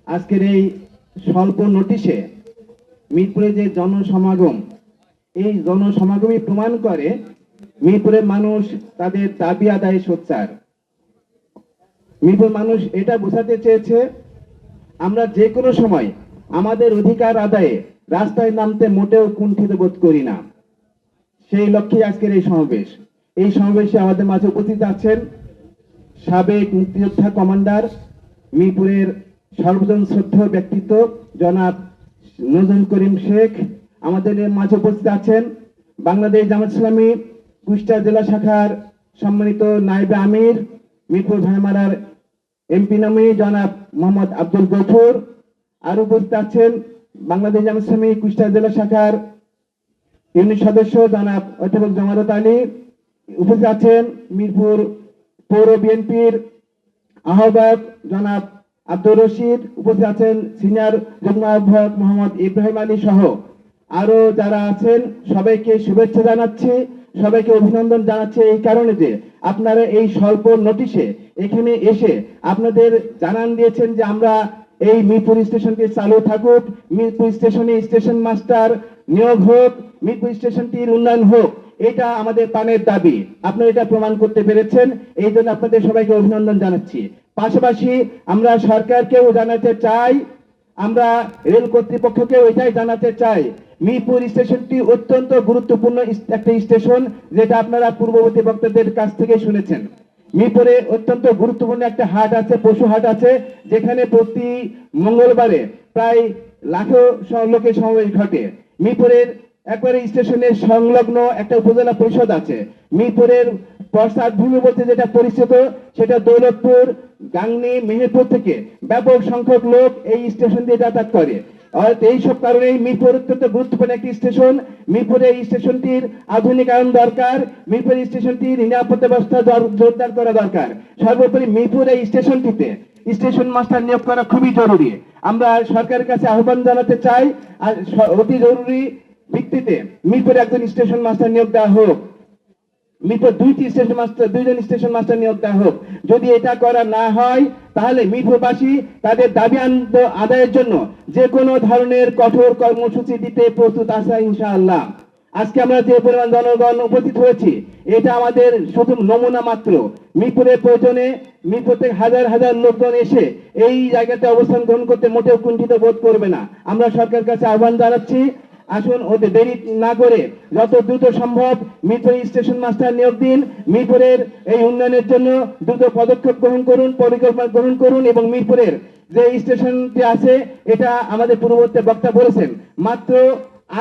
আজকের এই স্বল্প নোটিশে মিরপুরে যে জনসমাগম, এই জনসমাগমই প্রমাণ করে মিরপুরের মানুষ তাদের দাবি আদায়ে সোচ্চার। মিরপুর মানুষ এটা বোঝাতে চেয়েছে আমরা যে কোনো সময় আমাদের অধিকার আদায়ে রাস্তায় নামতে মোটেও কুণ্ঠিত বোধ করি না। সেই লক্ষ্যে আজকের এই সমাবেশ। এই সমাবেশে আমাদের মাঝে উপস্থিত আছেন সাবেক মুক্তিযোদ্ধা কমান্ডার, মিরপুরের সর্বজন শ্রদ্ধেয় ব্যক্তিত্ব জনাব নজরুল করিম শেখ। আমাদের মাঝে উপস্থিত আছেন বাংলাদেশ জামাত ইসলামী কুষ্টিয়া জেলা শাখার সম্মানিত নায়েবে আমির, মিরপুর ভাইমারার এমপি নমিনি জনাব মোহাম্মদ আব্দুল গফুর। আর উপস্থিত আছেন বাংলাদেশ জামাত ইসলামী কুষ্টিয়া জেলা শাখার ইউনিট সদস্য জনাব অধ্যাপক জামালত আলী। উপস্থিত আছেন মিরপুর পৌর বিএনপির আহ্বায়ক জনাব আব্দুর রশিদ। উপস্থিত আছেন সিনিয়র যুগ্ম আহ্বায়ক মোহাম্মদ ইব্রাহিম আলী সহ আরো যারা আছেন সবাইকে শুভেচ্ছা জানাচ্ছি, সবাইকে অভিনন্দন জানাচ্ছি এই কারণে যে আপনারা এই স্বল্প নোটিশে এখানে এসে আপনাদের জানান দিয়েছেন যে আমরা এই মিরপুর স্টেশনটি চালু থাকুক, মিরপুর স্টেশনে স্টেশন মাস্টার নিয়োগ হোক, মিরপুর স্টেশনটির উন্নয়ন হোক, এটা আমাদের প্রাণের দাবি। আপনারা এটা প্রমাণ করতে পেরেছেন, এই জন্য আপনাদের সবাইকে অভিনন্দন জানাচ্ছি। পাশাপাশি আমরা সরকারকেও জানাতে চাই, আমরা রেল কর্তৃপক্ষকেও এটাই জানাতে চাই, মিরপুর স্টেশনটি অত্যন্ত গুরুত্বপূর্ণ একটা স্টেশন, যেটা আপনারা পূর্ববর্তী বক্তাদের কাছ থেকে শুনেছেন। মিরপুরে অত্যন্ত গুরুত্বপূর্ণ একটা হাট আছে, পশু হাট আছে, যেখানে প্রতি মঙ্গলবারে প্রায় লাখো লোকের সমাবেশ ঘটে। মিরপুরের একবারে স্টেশনের সংলগ্ন একটা উপজেলা পরিষদ আছে। মিরপুরের প্রসাদ ভূমি বলতে যেটা পরিচিত, সেটা দৌলতপুর, গাংনী, মেহেরপুর থেকে ব্যাপক সংখ্যক লোক এই স্টেশন দিয়ে যাতায়াত করে। এইসব কারণেই মিরপুর অত্যন্ত গুরুত্বপূর্ণ একটি স্টেশন। মিরপুরে এই স্টেশনটির আধুনিকায়ন দরকার, মিরপুর স্টেশনটির নিরাপত্তা ব্যবস্থা জোরদার করা দরকার। সর্বোপরি মিরপুর এই স্টেশনটিতে স্টেশন মাস্টার নিয়োগ করা খুবই জরুরি। আমরা সরকারের কাছে আহ্বান জানাতে চাই, আর অতি জরুরি ভিত্তিতে মিরপুরে একজন স্টেশন মাস্টার নিয়োগ দেওয়া হোক, মিরপুর দুইজন স্টেশন মাস্টার নিয়োগ দেওয়া হোক। যদি এটা করা না হয় তাহলে মিরপুরবাসী তাদের দাবি আদায়ের জন্য যে কোনো ধরনের কঠোর কর্মসূচি দিতে প্রস্তুত আছে ইনশাআল্লাহ। আজকে আমরা যে পরিমাণ জনগণ উপস্থিত হয়েছি, এটা আমাদের শুধু নমুনা মাত্র। মিরপুরের প্রয়োজনে মিরপুর থেকে হাজার হাজার লোকজন এসে এই জায়গাতে অবস্থান গ্রহণ করতে মোটেও কুণ্ঠিত বোধ করবে না। আমরা সরকারের কাছে আহ্বান জানাচ্ছি, আসুন ওদের দেরি না করে যত দ্রুত সম্ভব মিরপুরে স্টেশন মাস্টার নিয়োগ দিন। মিরপুরের এই উন্নয়নের জন্য দ্রুত পদক্ষেপ গ্রহণ করুন, পরিকল্পনা গ্রহণ করুন। এবং মিরপুরের যে স্টেশনটি আছে, এটা আমাদের পূর্ববর্তী বক্তা বলেছেন মাত্র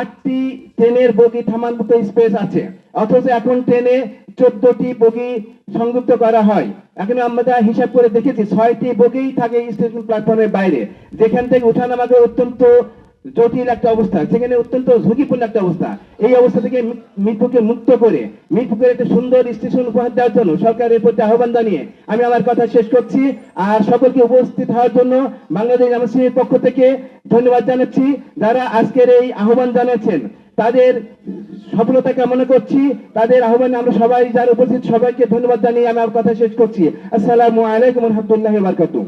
8টি ট্রেনের বগি থামান মতো স্পেস আছে, অথচ এখন ট্রেনে 14টি বগি সংযুক্ত করা হয়। এখন আমরা হিসাব করে দেখেছি 6টি বগি থাকে স্টেশন প্ল্যাটফর্মের বাইরে, যেখান থেকে উঠানামাকে অত্যন্ত জটিল একটা অবস্থা, সেখানে অত্যন্ত ঝুঁকিপূর্ণ একটা অবস্থা। এই অবস্থা থেকে মিরপুরকে মুক্ত করে মিরপুরকে একটা সুন্দর স্টেশন উপহার দেওয়ার জন্য সরকারের প্রতি আহ্বান জানিয়ে আমি আমার কথা শেষ করছি। আর সকলকে উপস্থিত হওয়ার জন্য বাংলাদেশ জামাত ইসলামীর পক্ষ থেকে ধন্যবাদ জানাচ্ছি। যারা আজকের এই আহ্বান জানাচ্ছেন তাদের সফলতা কামনা করছি। তাদের আহ্বানে আমরা সবাই যারা উপস্থিত সবাইকে ধন্যবাদ জানিয়ে আমি আমার কথা শেষ করছি। আসসালামু আলাইকুম ওয়া রাহমাতুল্লাহি ওয়া বারাকাতুহু।